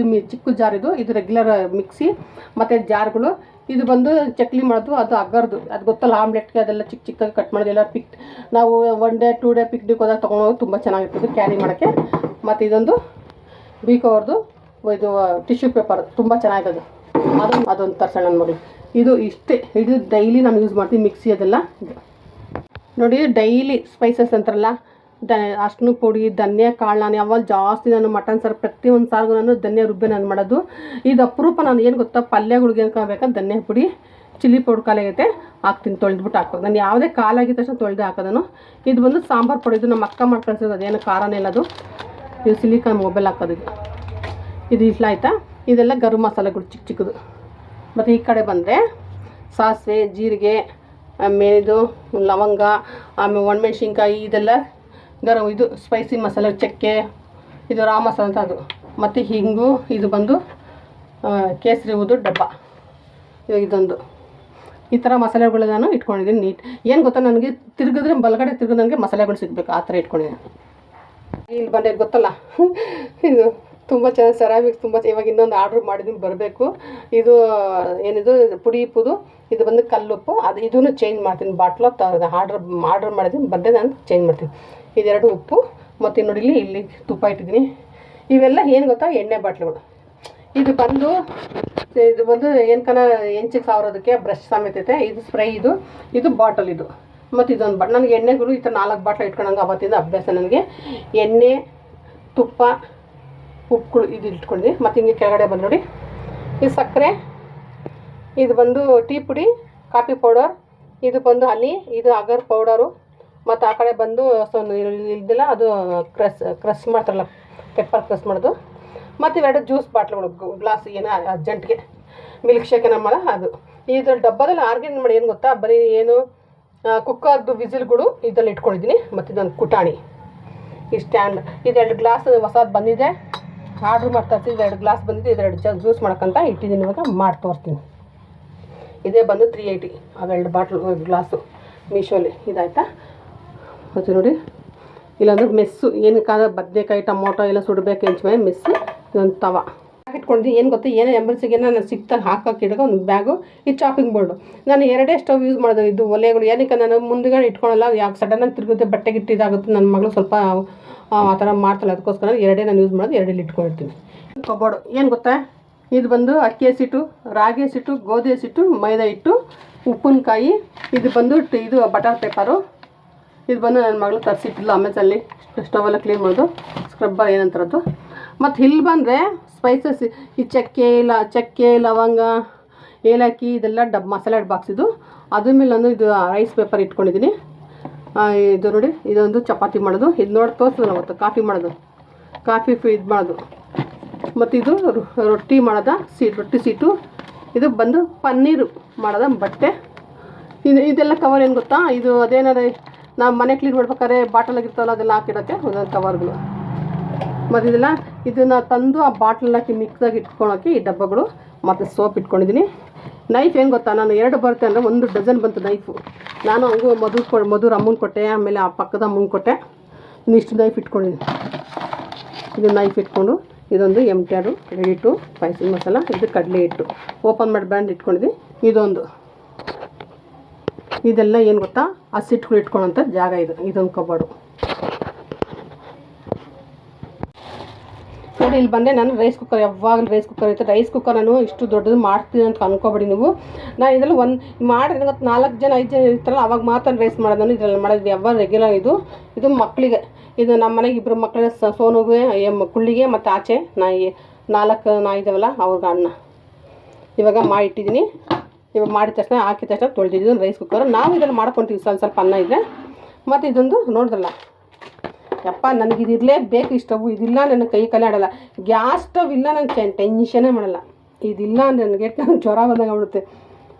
ಚಿಕ್ಕ ಜಾರ್, ಇದು ರೆಗ್ಯುಲರ್ ಮಿಕ್ಸಿ. ಮತ್ತು ಜಾರ್ಗಳು, ಇದು ಬಂದು ಚಕ್ಲಿ ಮಾಡೋದು, ಅದು ಅಗರ್ದು, ಅದು ಗೊತ್ತಲ್ಲ ಆಮ್ಲೆಟ್ಗೆ ಅದೆಲ್ಲ ಚಿಕ್ಕದಾಗಿ ಕಟ್ ಮಾಡೋದೆಲ್ಲ. ನಾವು 1 ಡೇ 2 ಡೇ ಪಿಕ್ನಿಕ್ ಹೋದಾಗ ತೊಗೊಂಡೋಗಿ ತುಂಬ ಚೆನ್ನಾಗಿರ್ತದೆ ಕ್ಯಾರಿ ಮಾಡೋಕ್ಕೆ. ಮತ್ತು ಇದೊಂದು ಬೀಕೋರ್ದು, ಇದು ಟಿಶ್ಯೂ ಪೇಪರ್ ತುಂಬ ಚೆನ್ನಾಗಿರೋದು, ಅದೊಂದು ತರ್ಸೋಣ ನನ್ನ ಮಗಳು. ಇದು ಇಷ್ಟೇ, ಇದು ಡೈಲಿ ನಾನು ಯೂಸ್ ಮಾಡ್ತೀನಿ. ಮಿಕ್ಸಿ ಅದೆಲ್ಲ ನೋಡಿ, ಡೈಲಿ ಸ್ಪೈಸಸ್ ಅಂತಾರಲ್ಲ, ಅರ್ಶಿನ ಪುಡಿ, ಧನಿಯಾ ಕಾಳು. ನಾನು ಯಾವಾಗ ಜಾಸ್ತಿ ನಾನು ಮಟನ್ ಸಾರು ಪ್ರತಿಯೊಂದು ಸಾರಿಗೂ ನಾನು ಧನಿಯಾ ರುಬ್ಬೆ ನಾನು ಮಾಡೋದು. ಇದು ಅಪರೂಪ. ನಾನು ಏನು ಗೊತ್ತಾ, ಪಲ್ಯಗಳಿಗೆ ಏನ್ಕೋಬೇಕಾ ಧನಿಯಾ ಪುಡಿ, ಚಿಲ್ಲಿ ಪೌಡ್ರ್ ಕಾಲಾಗೈತೆ ಹಾಕ್ತೀನಿ, ತೊಳೆದ್ಬಿಟ್ಟು ಹಾಕೋದು. ನಾನು ಯಾವುದೇ ಕಾಲಾಗಿದ್ದ ತಕ್ಷಣ ತೊಳೆದೇ ಹಾಕೋದನು. ಇದು ಬಂದು ಸಾಂಬಾರು ಪುಡಿ, ಇದು ನಮ್ಮ ಅಕ್ಕ ಮಾಡ್ಕೊಳ್ಸೋದು, ಅದೇನು ಖಾರನೇ ಇಲ್ಲ ಅದು. ಇದು ಸಿಲಿಕಾನ್ ಮೊಬೈಲ್ ಹಾಕೋದು. ಇದು ಇಟ್ಲಾಯ್ತಾ, ಇದೆಲ್ಲ ಗರಂ ಮಸಾಲೆಗಳು ಚಿಕ್ಕದು. ಮತ್ತು ಈ ಕಡೆ ಬಂದರೆ ಸಾಸಿವೆ, ಜೀರಿಗೆ, ಆಮೇಲೆ ಇದು ಲವಂಗ, ಆಮೇಲೆ ಒಣಮೆಣ್ಸಿನ್ಕಾಯಿ, ಇದೆಲ್ಲ ಇದು ಸ್ಪೈಸಿ ಮಸಾಲೆ, ಚಕ್ಕೆ, ಇದು ರಾ ಮಸಾಲೆ ಅಂತ ಅದು. ಮತ್ತು ಹಿಂಗು, ಇದು ಬಂದು ಕೇಸರಿ ಊದು ಡಬ್ಬ. ಇದೊಂದು ಈ ಥರ ಮಸಾಲೆಗಳು ನಾನು ಇಟ್ಕೊಂಡಿದ್ದೀನಿ ನೀಟ್. ಏನು ಗೊತ್ತಾ, ನನಗೆ ತಿರುಗಿದ್ರೆ ಬಲಗಡೆ ತಿರುಗಿದ್ರೆ ನನಗೆ ಮಸಾಲೆಗಳು ಸಿಗಬೇಕು, ಆ ಥರ ಇಟ್ಕೊಂಡಿದ್ದೀನಿ. ಇಲ್ಲಿ ಬಂದರೆ ಗೊತ್ತಲ್ಲ, ಇದು ತುಂಬ ಚೆನ್ನಾಗಿ ಸೆರಾಮಿಕ್ಸ್, ತುಂಬ ಇವಾಗ ಇನ್ನೊಂದು ಆರ್ಡ್ರ್ ಮಾಡಿದ್ದೀನಿ, ಬರಬೇಕು. ಇದು ಏನಿದು ಪುಡಿ ಇಪ್ಪುದು, ಇದು ಬಂದು ಕಲ್ಲುಪ್ಪು. ಅದು ಇದನ್ನು ಚೇಂಜ್ ಮಾಡ್ತೀನಿ. ಬಾಟ್ಲು ಆರ್ಡ್ರ್ ಮಾಡಿದ್ದೀನಿ, ಬಂದರೆ ನಾನು ಚೇಂಜ್ ಮಾಡ್ತೀನಿ. ಇದೆರಡು ಉಪ್ಪು. ಮತ್ತು ನೋಡಿ ಇಲ್ಲಿ ತುಪ್ಪ ಇಟ್ಟಿದ್ದೀನಿ. ಇವೆಲ್ಲ ಏನು ಗೊತ್ತಾ, ಎಣ್ಣೆ ಬಾಟ್ಲುಗಳು. ಇದು ಬಂದು ಏನ್ಕನ ಎಂಚಿಗೆ ಸಾವಿರೋದಕ್ಕೆ ಬ್ರಷ್ ಸಮೇತ ಐತೆ. ಇದು ಸ್ಪ್ರೈ, ಇದು ಬಾಟಲ್. ಮತ್ತು ಇದೊಂದು ನನಗೆ ಎಣ್ಣೆಗಳು ಈ ಥರ 4 ಬಾಟ್ಲ್ ಇಟ್ಕೊಂಡಂಗೆ ಅವತ್ತಿಂದ ಅಭ್ಯಾಸ ನನಗೆ. ಎಣ್ಣೆ, ತುಪ್ಪ, ಉಪ್ಪುಗಳು ಇದು ಇಟ್ಕೊಂಡ್ವಿ. ಮತ್ತು ಹಿಂಗೆ ಕೆಳಗಡೆ ಬಂದು ನೋಡಿ, ಇದು ಸಕ್ಕರೆ, ಇದು ಬಂದು ಟೀ ಪುಡಿ, ಕಾಫಿ ಪೌಡರ್, ಇದು ಬಂದು ಹನಿ, ಇದು ಅಗರ್ ಪೌಡರು. ಮತ್ತು ಆ ಕಡೆ ಬಂದು ಇದಿಲ್ಲ, ಅದು ಕ್ರಷ್ ಮಾಡ್ತಾರಲ್ಲ, ಪೆಪ್ಪರ್ ಕ್ರಷ್ ಮಾಡೋದು. ಮತ್ತು ಇವೆರಡು ಜ್ಯೂಸ್ ಬಾಟ್ಲುಗಳು, ಗ್ಲಾಸ್ ಏನೋ ಅರ್ಜೆಂಟ್ಗೆ ಮಿಲ್ಕ್ ಶೇಕ್ ಏನೋ ಮಾಡೋ ಅದು. ಇದ್ರ ಡಬ್ಬದಲ್ಲಿ ಆರ್ಗೇನ್ ಮಾಡಿ ಏನು ಗೊತ್ತಾ, ಬರೀ ಏನು ಕುಕ್ಕರ್ದು ವಿಸಿಲ್ಗಳು ಇದರಲ್ಲಿ ಇಟ್ಕೊಂಡಿದ್ದೀನಿ. ಮತ್ತು ಇದೊಂದು ಕುಟಾಣಿ, ಈ ಸ್ಟ್ಯಾಂಡ್, ಇದೆರಡು ಗ್ಲಾಸ್ ಹೊಸದು ಬಂದಿದೆ, ಆರ್ಡ್ರ್ ಮಾಡಿ ತರಿಸಿ. ಇದೆರಡು ಗ್ಲಾಸ್ ಬಂದಿದೆ, ಇದೆರಡು ಜ್ಯೂಸ್ ಮಾಡೋಕ್ಕಂತ ಇಟ್ಟಿದ್ದೀನಿ. ಇವಾಗ ಮಾಡಿ ತೋರಿಸ್ತೀನಿ. ಇದೇ ಬಂದು 380, ಅವೆರಡು ಬಾಟ್ಲು ಗ್ಲಾಸು ಮೀಶೋಲಿ. ಇದಾಯ್ತಾ? ಮತ್ತು ನೋಡಿ, ಇಲ್ಲಾಂದ್ರೆ ಮೆಸ್ಸು ಏನಕ್ಕಾದ ಬದನೆಕಾಯಿ ಟೊಮೊಟೊ ಎಲ್ಲ ಸುಡಬೇಕು ಹೆಂಚ್ಮೇಲೆ ಮೆಸ್ಸು. ಇದೊಂದು ತವ ಇಟ್ಕೊಂಡಿದ್ದೀನಿ. ಏನು ಗೊತ್ತಾ, ಏನೋ ಎಮರ್ಜೆನ್ಸಿಗೆ ನಾನು ಸಿಕ್ತಾಗ ಹಾಕೋಕೆ ಇಡೋ ಒಂದು ಬ್ಯಾಗು. ಈ ಚಾಪಿಂಗ್ ಬೋರ್ಡು ನಾನು 2 ಸ್ಟವ್ ಯೂಸ್ ಮಾಡೋದು. ಇದು ಒಲೆಗಳು ಏನಕ್ಕೆ ನಾನು ಮುಂದುಗಡೆ ಇಟ್ಕೊಳಲ್ಲ, ಯಾಕೆ ಸಡನ್ನಾಗಿ ತಿರುಗುತ್ತೆ, ಬಟ್ಟೆಗೆ ಇಟ್ಟಿದ್ದಾಗುತ್ತೆ. ನನ್ನ ಮಗಳು ಸ್ವಲ್ಪ ಆ ಥರ ಮಾಡ್ತಾಳೆ, ಅದಕ್ಕೋಸ್ಕರ 2 ನಾನು ಯೂಸ್ ಮಾಡೋದು, 2 ಇಟ್ಕೊಂಡಿರ್ತೀನಿ. ಕಬೋರ್ಡು ಏನು ಗೊತ್ತಾ, ಇದು ಬಂದು ಅಕ್ಕಿ ಹಸಿಟ್ಟು, ರಾಗಿ ಹಸಿಟ್ಟು, ಗೋಧಿ ಹಸಿಟ್ಟು, ಮೈದಾ ಹಿಟ್ಟು, ಉಪ್ಪಿನಕಾಯಿ. ಇದು ಬಂದು ಇದು ಬಟರ್ ಪೇಪರು. ಇದು ಬಂದು ನನ್ನ ಮಗಳು ತರಿಸಿಟ್ಟಿಲ್ಲ ಅಮೆಝಲ್ಲಿ, ಸ್ಟವೆಲ್ಲ ಕ್ಲೀನ್ ಮಾಡೋದು, ಸ್ಕ್ರಬ್ಬರ್ ಏನಂತಾರದು. ಮತ್ತು ಇಲ್ಲಿ ಬಂದರೆ ಸ್ಪೈಸಸ್, ಈ ಚಕ್ಕೆ, ಲವಂಗ, ಏಲಕ್ಕಿ, ಇದೆಲ್ಲ ಮಸಾಲೆ ಬಾಕ್ಸ್. ಅದ್ರ ಮೇಲೆ ಒಂದು ಇದು ರೈಸ್ ಪೇಪರ್ ಇಟ್ಕೊಂಡಿದ್ದೀನಿ. ಇದು ನೋಡಿ, ಇದೊಂದು ಚಪಾತಿ ಮಾಡೋದು. ಇದು ನೋಡಿ ತೋರಿಸಿದ್ರು ಅವತ್ತು ಕಾಫಿ ಮಾಡೋದು, ಇದು ಮಾಡೋದು. ಮತ್ತು ಇದು ರೊಟ್ಟಿ ಮಾಡೋದ ರೊಟ್ಟಿ ಸೀಟು. ಇದು ಬಂದು ಪನ್ನೀರು ಮಾಡೋದ ಬಟ್ಟೆ. ಇದೆಲ್ಲ ಕವರ್ ಏನು ಗೊತ್ತಾ, ಇದು ಅದೇನಾರ ನಾವು ಮನೆ ಕ್ಲೀನ್ ಮಾಡ್ಬೇಕಾದ್ರೆ ಬಾಟಲಾಗಿರ್ತಾವಲ್ಲ ಅದೆಲ್ಲ ಹಾಕಿಡೋಕ್ಕೆ ಒಂದೊಂದು ಕವರ್ಗಳು. ಮತ್ತು ಇದನ್ನು ತಂದು ಆ ಬಾಟ್ಲನ್ನ ಹಾಕಿ ಮಿಕ್ಸಾಗಿ ಇಟ್ಕೊಳೋಕ್ಕೆ ಈ ಡಬ್ಬಗಳು. ಮತ್ತು ಸೋಪ್ ಇಟ್ಕೊಂಡಿದ್ದೀನಿ. ನೈಫ್ ಏನು ಗೊತ್ತಾ, ನಾನು 2 ಬರುತ್ತೆ ಅಂದರೆ 1 ಡಜನ್ ಬಂತು ನೈಫು. ನಾನು ಹಂಗೂ ಮಧುರ ಅಮ್ಮನ ಕೊಟ್ಟೆ, ಆಮೇಲೆ ಆ ಪಕ್ಕದ ಅಮ್ಮನ ಕೊಟ್ಟೆ. ಇನ್ನಿಷ್ಟು ನೈಫ್ ಇಟ್ಕೊಂಡಿದ್ದೀನಿ. ಇದು ನೈಫ್ ಇಟ್ಕೊಂಡು, ಇದೊಂದು M10 ready to spicy masala, ಇದು ಕಡಲೆ ಹಿಟ್ಟು ಓಪನ್ ಮಾಡಿ ಬ್ರ್ಯಾಂಡ್ ಇಟ್ಕೊಂಡಿದ್ದೀನಿ. ಇದೆಲ್ಲ ಏನು ಗೊತ್ತಾ, ಹಸಿಟ್ಟುಗಳು ಇಟ್ಕೊಳ್ಳೋಂಥ ಜಾಗ. ಇದೊಂದು ಕಬೋರ್ಡು ನೋಡಿ. ಇಲ್ಲಿ ಬಂದೆ ನಾನು ರೈಸ್ ಕುಕ್ಕರ್, ಯಾವಾಗಲೂ ರೈಸ್ ಕುಕ್ಕರ್ ಇರುತ್ತೆ. ರೈಸ್ ಕುಕ್ಕರ್ ನಾನು ಇಷ್ಟು ದೊಡ್ಡದು ಮಾಡ್ತೀನಿ ಅಂತ ಅನ್ಕೋಬೇಡಿ ನೀವು. ನಾನು ಇದರಲ್ಲಿ ಮಾಡಿದ್ರೆ ಗೊತ್ತು 4 ಜನ 5 ಜನ ಇರ್ತಾರಲ್ಲ, ಅವಾಗ ಮಾತ್ರ ರೈಸ್ ಮಾಡೋದು. ನಾನು ಇದರಲ್ಲಿ ಮಾಡೋದು ಯಾವಾಗ ರೆಗ್ಯುಲರ್. ಇದು ಮಕ್ಕಳಿಗೆ, ಇದು ನಮ್ಮ ಮನೆಗೆ 2 ಮಕ್ಕಳಿಗೆ, ಸೋನುಗೆ, ಕುಳ್ಳಿಗೆ, ಮತ್ತು ಆಚೆ 4 ಇದ್ದಾವಲ್ಲ ಅವ್ರಿಗೆ ಅನ್ನ. ಇವಾಗ ಮಾಡಿಟ್ಟಿದ್ದೀನಿ. ಇವಾಗ ಮಾಡಿದ ತಕ್ಷಣ ಹಾಕಿದ ತಕ್ಷಣ ತೊಳೆದಿದ್ದೀನಿ ರೈಸ್ ಕುಕ್ಕರ್. ನಾವು ಇದನ್ನು ಮಾಡ್ಕೊತೀವಿ ಸ್ವಲ್ಪ ಅನ್ನ ಇದ್ದರೆ. ಮತ್ತು ಇದೊಂದು ನೋಡಿದ್ರಲ್ಲ, ಯಪ್ಪ ನನಗೆ ಇದಿರಲೇಬೇಕು. ಈ ಸ್ಟವ್ ಇದಿಲ್ಲ ನನ್ನ ಕೈ ಆಡಲ್ಲ. ಗ್ಯಾಸ್ ಸ್ಟವ್ ಇಲ್ಲ ನನಗೆ ಟೆನ್ಷನೇ ಮಾಡಲ್ಲ. ಇದಿಲ್ಲ ನನಗೆ ಜ್ವರ ಬಂದಂಗೆ ಆಗ್ಬಿಡುತ್ತೆ.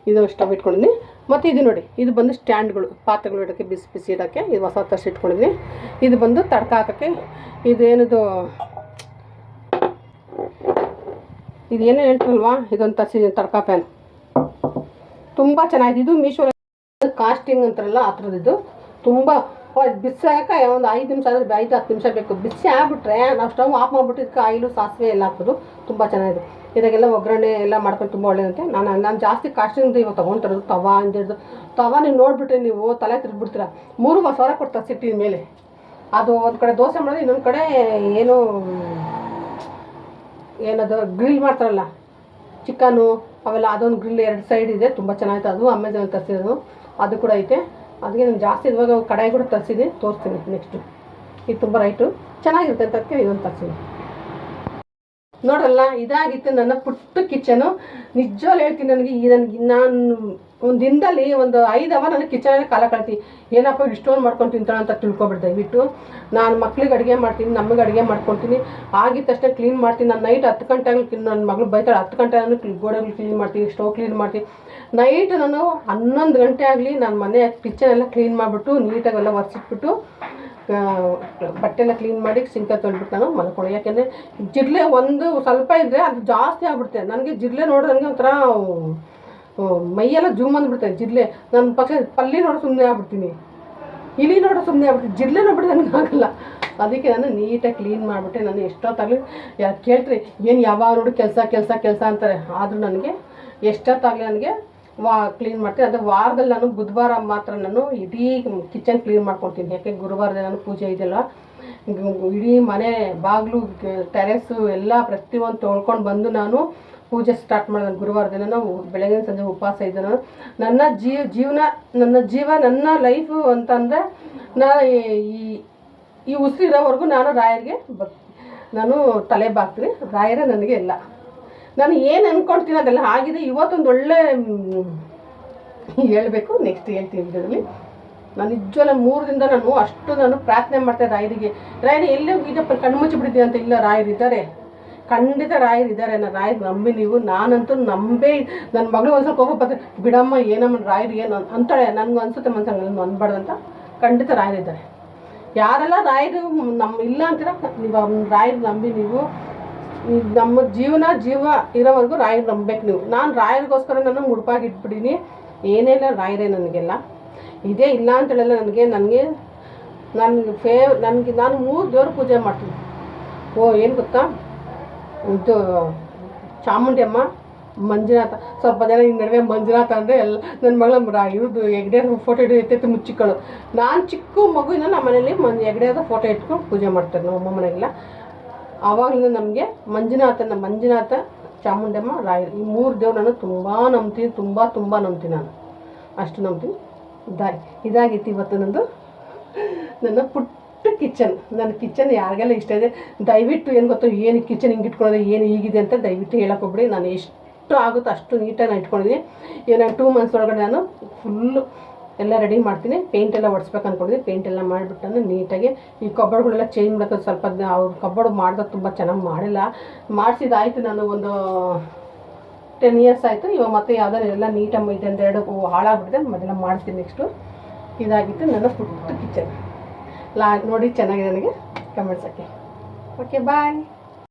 ಇದು ಸ್ಟವ್ ಇಟ್ಕೊಂಡಿದ್ದೀನಿ. ಮತ್ತು ಇದು ನೋಡಿ, ಇದು ಬಂದು ಸ್ಟ್ಯಾಂಡ್ಗಳು, ಪಾತ್ರೆಗಳು ಇಡೋಕ್ಕೆ, ಬಿಸಿ ಇಡೋಕ್ಕೆ. ಇದು ಹೊಸ ತರ್ಸಿ ಇಟ್ಕೊಂಡಿದ್ದೀನಿ. ಇದು ಬಂದು ತಡ್ಕ ಹಾಕೋಕ್ಕೆ. ಇದೇನಿದು ಇದೇನೋ ಹೇಳ್ತಾರಲ್ವಾ, ಇದೊಂದು ತರಿಸಿದ್ದೀನಿ ತಡ್ಕ ಪ್ಯಾನ್. ತುಂಬ ಚೆನ್ನಾಗಿದೆ. ಇದು ಮೀಶೋ ಕಾಸ್ಟಿಂಗ್ ಅಂತಾರಲ್ಲ ಆ ಥರದ್ದು. ತುಂಬ ಬಿಸಿಯಾಗಕ್ಕೆ ಒಂದು 5 ನಿಮಿಷ ಆದರೆ 5-10 ನಿಮಿಷ ಬೇಕು. ಬಿಸಿ ಆಗಿಬಿಟ್ರೆ ನಾವು ಸ್ಟವ್ ಆಫ್ ಮಾಡಿಬಿಟ್ಟು ಇದಕ್ಕೆ ಆಯಿಲು ಸಾಸಿವೆ ಎಲ್ಲ ಹಾಕೋದು. ತುಂಬ ಚೆನ್ನಾಗಿದೆ. ಇದಾಗೆಲ್ಲ ಒಗ್ಗರಣೆ ಎಲ್ಲ ಮಾಡ್ಕೊಂಡು ತುಂಬ ಒಳ್ಳೆಯದಂತೆ. ನಾನು ಜಾಸ್ತಿ ಕಾಸ್ಟಿಂಗ್ ಇವಾಗ ತೊಗೊಳ್ತಿರೋದು. ತವಾ ಅಂದಿದ್ದು ತವಾ ನೀವು ನೋಡಿಬಿಟ್ರೆ ನೀವು ತಲೆ ತಿರುಗಿಬಿಡ್ತೀರ. 3-4 ಸಾವಿರ ಕೊಟ್ಟು ತರಿಸಿಟ್ಟಿದ ಮೇಲೆ ಅದು ಒಂದು ಕಡೆ ದೋಸೆ ಮಾಡೋದು, ಇನ್ನೊಂದು ಕಡೆ ಏನದು ಗ್ರಿಲ್ ಮಾಡ್ತಾರಲ್ಲ ಚಿಕನು ಅವೆಲ್ಲ, ಅದೊಂದು ಗ್ರಿಲ್ 2 ಸೈಡ್ ಇದೆ. ತುಂಬ ಚೆನ್ನಾಗಿದೆ. ಅದು ಅಮೆಝಾನಲ್ಲಿ ತರಿಸಿರೋದು. ಅದು ಕೂಡ ಐತೆ. ಅದಕ್ಕೆ ನಾನು ಜಾಸ್ತಿ ಇವಾಗ ಕಡಾಯಿ ಕೂಡ ತರಿಸಿದ್ದೀನಿ, ತೋರಿಸ್ತೀನಿ ನೆಕ್ಸ್ಟು. ಇದು ತುಂಬ ರೈಟು ಚೆನ್ನಾಗಿರುತ್ತೆ ಅಂತ ಅದಕ್ಕೆ ಇದೊಂದು ತರಿಸಿದ್ದೀನಿ. ನೋಡಲ್ಲ, ಇದಾಗಿತ್ತು ನನ್ನ ಪುಟ್ಟ ಕಿಚನು. ನಿಜವಾಗ್ಲೂ ಹೇಳ್ತೀನಿ, ನಾನು ಒಂದು ದಿನದಲ್ಲಿ ಒಂದು 5 ಅವರ್ ನನಗೆ ಕಿಚನಲ್ಲಿ ಕಾಲ ಕಳ್ತೀನಿ. ಏನಪ್ಪ ಇಷ್ಟೊಂದು ಮಾಡ್ಕೊಂಡು ತಿಂತಾಳೆ ಅಂತ ತಿಳ್ಕೊಬಿಡ್ದೆ. ದಯವಿಟ್ಟು ನಾನು ಮಕ್ಳಿಗೆ ಅಡುಗೆ ಮಾಡ್ತೀನಿ, ನಮಗೆ ಅಡುಗೆ ಮಾಡ್ಕೊತೀನಿ. ಆಗಿದ ತಕ್ಷಣ ಕ್ಲೀನ್ ಮಾಡ್ತೀನಿ. ನಾನು ನೈಟ್ 10 ಗಂಟೆಗೆ ನನ್ನ ಮಗಳು ಬೈತಾಳೆ, 10 ಗಂಟೆ ನಾನು ಗೋಡೆಗಳು ಕ್ಲೀನ್ ಮಾಡ್ತೀನಿ, ಸ್ಟವ್ ಕ್ಲೀನ್ ಮಾಡ್ತೀನಿ. ನೈಟ್ ನಾನು 11 ಗಂಟೆ ಆಗಲಿ ನಾನು ಮನೆ ಕಿಚನೆಲ್ಲ ಕ್ಲೀನ್ ಮಾಡಿಬಿಟ್ಟು ನೀಟಾಗೆಲ್ಲ ಒರೆಸಿಟ್ಬಿಟ್ಟು ಬಟ್ಟೆ ಎಲ್ಲ ಕ್ಲೀನ್ ಮಾಡಿ ಸಿಂಕಲ್ಲಿ ತೊಳ್ಬಿಟ್ಟು ನಾನು ಮಲ್ಕೊಳ್ಳಿ. ಯಾಕೆಂದರೆ ಜಿರಳೆ ಒಂದು ಸ್ವಲ್ಪ ಇದ್ದರೆ ಅದು ಜಾಸ್ತಿ ಆಗ್ಬಿಡುತ್ತೆ. ನನಗೆ ಜಿರಳೆ ನೋಡಿದ್ರೆ ನನಗೆ ಒಂಥರ ಮೈಯೆಲ್ಲ ಜೂಮ್ ಅಂದ್ಬಿಡ್ತೇನೆ. ಜಿರಳೆ ನನ್ನ ಪಕ್ಷ ಪಲ್ಲಿ ನೋಡಿ ಸುಮ್ಮನೆ ಆಗ್ಬಿಡ್ತೀನಿ, ಇಲಿ ನೋಡೋ ಸುಮ್ಮನೆ ಆಗ್ಬಿಡ್ತೀನಿ, ಜಿರಳೆ ನೋಡ್ಬಿಟ್ಟು ನನಗೆ ಆಗಲ್ಲ. ಅದಕ್ಕೆ ನಾನು ನೀಟಾಗಿ ಕ್ಲೀನ್ ಮಾಡಿಬಿಟ್ಟೆ. ನಾನು ಎಷ್ಟೊತ್ತಾಗಲಿ ಕೇಳ್ತೀರಿ ಏನು ಯಾವಾಗ ನೋಡಿ ಕೆಲಸ ಅಂತಾರೆ. ಆದರೂ ನನಗೆ ಎಷ್ಟೊತ್ತಾಗಲಿ ನನಗೆ ಕ್ಲೀನ್ ಮಾಡ್ತೀನಿ. ಅಂದರೆ ವಾರದಲ್ಲಿ ನಾನು ಬುಧವಾರ ಮಾತ್ರ ನಾನು ಇಡೀ ಕಿಚನ್ ಕ್ಲೀನ್ ಮಾಡ್ಕೊತೀನಿ. ಯಾಕೆ ಗುರುವಾರದ ನಾನು ಪೂಜೆ ಇದೆಯಲ್ಲ, ಇಡೀ ಮನೆ ಬಾಗಿಲು ಟೆರೆಸ್ಸು ಎಲ್ಲ ಪ್ರತಿಯೊಂದು ತೊಳ್ಕೊಂಡು ಬಂದು ನಾನು ಪೂಜೆ ಸ್ಟಾರ್ಟ್ ಮಾಡಿದೆ. ಗುರುವಾರ ದಿನ ನಾವು ಬೆಳಗಿನ ಸಂಜೆ ಉಪವಾಸ ಇದ್ದೆ. ನಾನು ನನ್ನ ನನ್ನ ಲೈಫು ಅಂತಂದರೆ ನಾನು ಈ ಉಸಿರಿರೋವರೆಗೂ ನಾನು ರಾಯರಿಗೆ ನಾನು ತಲೆ ಬಾಗ್ತೀನಿ. ರಾಯರೇ ನನಗೆ ಎಲ್ಲ. ನಾನು ಏನು ಅಂದ್ಕೊಳ್ತೀನಿ ಅದೆಲ್ಲ ಆಗಿದೆ. ಇವತ್ತೊಂದು ಒಳ್ಳೆ ಹೇಳಬೇಕು, ನೆಕ್ಸ್ಟ್ ಹೇಳ್ತೀನಿ ಇದರಲ್ಲಿ. ನಾನು ನಿಜವಲ್ಲ 3 ದಿನದಿಂದ ನಾನು ಪ್ರಾರ್ಥನೆ ಮಾಡ್ತೇನೆ ರಾಯರಿಗೆ. ರಾಯರು ಎಲ್ಲೇ ಇದಪ್ಪ ಕಣ್ಣು ಮುಚ್ಚಿಬಿಟ್ಟಿದ್ದೀನಿ ಅಂತ. ಇಲ್ಲ, ರಾಯರಿದ್ದಾರೆ, ಖಂಡಿತ ರಾಯರಿದ್ದಾರೆ. ನಾನು ರಾಯರು ನಂಬಿ ನೀವು. ನಾನಂತೂ ನಂಬೇ. ನನ್ನ ಮಗಳು ಒಂದು ಸ್ವಲ್ಪ ಕೋಪ ಬರ್ತದೆ, ಬಿಡಮ್ಮ ಏನಮ್ಮ ರಾಯರು ಏನು ಅಂತಾಳೆ. ನನಗೂ ಅನಿಸುತ್ತೆ ಮನ್ಸಂಗೆ ಅನ್ಬಾರ್ದಂತ. ಖಂಡಿತ ರಾಯರಿದ್ದಾರೆ. ಯಾರೆಲ್ಲ ರಾಯರು ಇಲ್ಲ ಅಂತೀರ, ನೀವು ರಾಯರು ನಂಬಿ ನೀವು. ನಮ್ಮ ಜೀವ ಇರೋವರೆಗೂ ರಾಯರು ನಂಬಬೇಕು ನೀವು. ನಾನು ರಾಯರಿಗೋಸ್ಕರ ನಾನು ಮುಡುಪಾಗಿ ಇಟ್ಬಿಡೀನಿ. ಏನೆಲ್ಲ ರಾಯರೇ ನನಗೆಲ್ಲ. ಇದೇ ಇಲ್ಲ ಅಂತೇಳಲ್ಲ ನನಗೆ ನಾನು 3 ದೇವ್ರ ಪೂಜೆ ಮಾಡ್ತೀನಿ. ಏನು ಗೊತ್ತಾ, ಇದು ಚಾಮುಂಡಿ ಅಮ್ಮ, ಮಂಜುನಾಥ. ಸ್ವಲ್ಪ ಜನ ಈ ನಡುವೆ ಮಂಜುನಾಥ ಅಂದರೆ ಎಲ್ಲ ನನ್ನ ಮಗಳ ಇವ್ರದ್ದು ಹೆಗ್ಡೆ ಫೋಟೋ ಎತ್ತೈತೆ ಮುಚ್ಚಿಕೊಳ್ಳು. ನಾನು ಚಿಕ್ಕ ಮಗುವಿನ ನಮ್ಮ ಮನೇಲಿ ಹೆಗ್ಡೆದ ಫೋಟೋ ಇಟ್ಕೊಂಡು ಪೂಜೆ ಮಾಡ್ತಾರೆ ನಮ್ಮ ಅಮ್ಮ ಮನೆಗೆಲ್ಲ. ಆವಾಗಲಿಂದ ನಮಗೆ ಮಂಜುನಾಥ, ಚಾಮುಂಡಮ್ಮ, ರಾಯರು ಈ 3 ದೇವ್ರು ನಾನು ತುಂಬ ನಂಬ್ತೀನಿ. ತುಂಬ ನಂಬ್ತೀನಿ. ನಾನು ಅಷ್ಟು ನಂಬ್ತೀನಿ. ಇದಾಗಿತ್ತು ಇವತ್ತು ನನ್ನ ಪುಟ್ಟ ಕಿಚನ್. ನನ್ನ ಕಿಚನ್ ಯಾರಿಗೆಲ್ಲ ಇಷ್ಟ ಇದೆ ದಯವಿಟ್ಟು ಏನು ಗೊತ್ತೋ, ಏನು ಕಿಚನ್ ಹಿಂಗೆ ಇಟ್ಕೊಳ್ಳೋದು, ಏನು ಹೀಗಿದೆ ಅಂತ ದಯವಿಟ್ಟು ಹೇಳೋಕ್ಕೋಗ್ಬಿಡಿ. ನಾನು ಎಷ್ಟು ಆಗುತ್ತೋ ಅಷ್ಟು ನೀಟಾಗಿ ನಾನು ಇಟ್ಕೊಂಡಿದ್ದೀನಿ. ನಾನು 2 ಮಂತ್ಸ್ ಒಳಗಡೆ ನಾನು ಫುಲ್ಲು ಎಲ್ಲ ರೆಡಿ ಮಾಡ್ತೀನಿ. ಪೇಂಟೆಲ್ಲ ಹೊಡ್ಸ್ಬೇಕು ಅಂದ್ಕೊಂಡಿದ್ದೀನಿ. ಪೇಂಟೆಲ್ಲ ಮಾಡಿಬಿಟ್ಟು ನಾನು ನೀಟಾಗಿ ಈ ಕಬೋರ್ಡ್ಗಳೆಲ್ಲ ಚೇಂಜ್ ಮಾಡೋದು. ಸ್ವಲ್ಪ ಅವ್ರು ಕಬೋರ್ಡ್ ಮಾಡಿದಾಗ ತುಂಬ ಚೆನ್ನಾಗಿ ಮಾಡಿಲ್ಲ. ಮಾಡಿಸಿದಾಯಿತು. ನಾನು ಒಂದು 10 ಇಯರ್ಸ್ ಆಯಿತು. ಇವಾಗ ಮತ್ತೆ ಯಾವುದಾದ್ರು ಎಲ್ಲ ನೀಟಾಗಿ ಇದೆ ಅಂತ 2 ಹಾಳಾಗ್ಬಿಟ್ಟಿದೆ. ಮೊದಲೆಲ್ಲ ಮಾಡ್ತೀನಿ. ನೆಕ್ಸ್ಟು ಇದಾಗಿತ್ತು ನನ್ನ ಪುಟ್ಟ ಕಿಚನ್. ನೋಡಿ ಚೆನ್ನಾಗಿದೆ ನನಗೆ ಕಮೆಂಟ್ಸ್ ಹಾಕಿ. ಓಕೆ, ಬಾಯ್.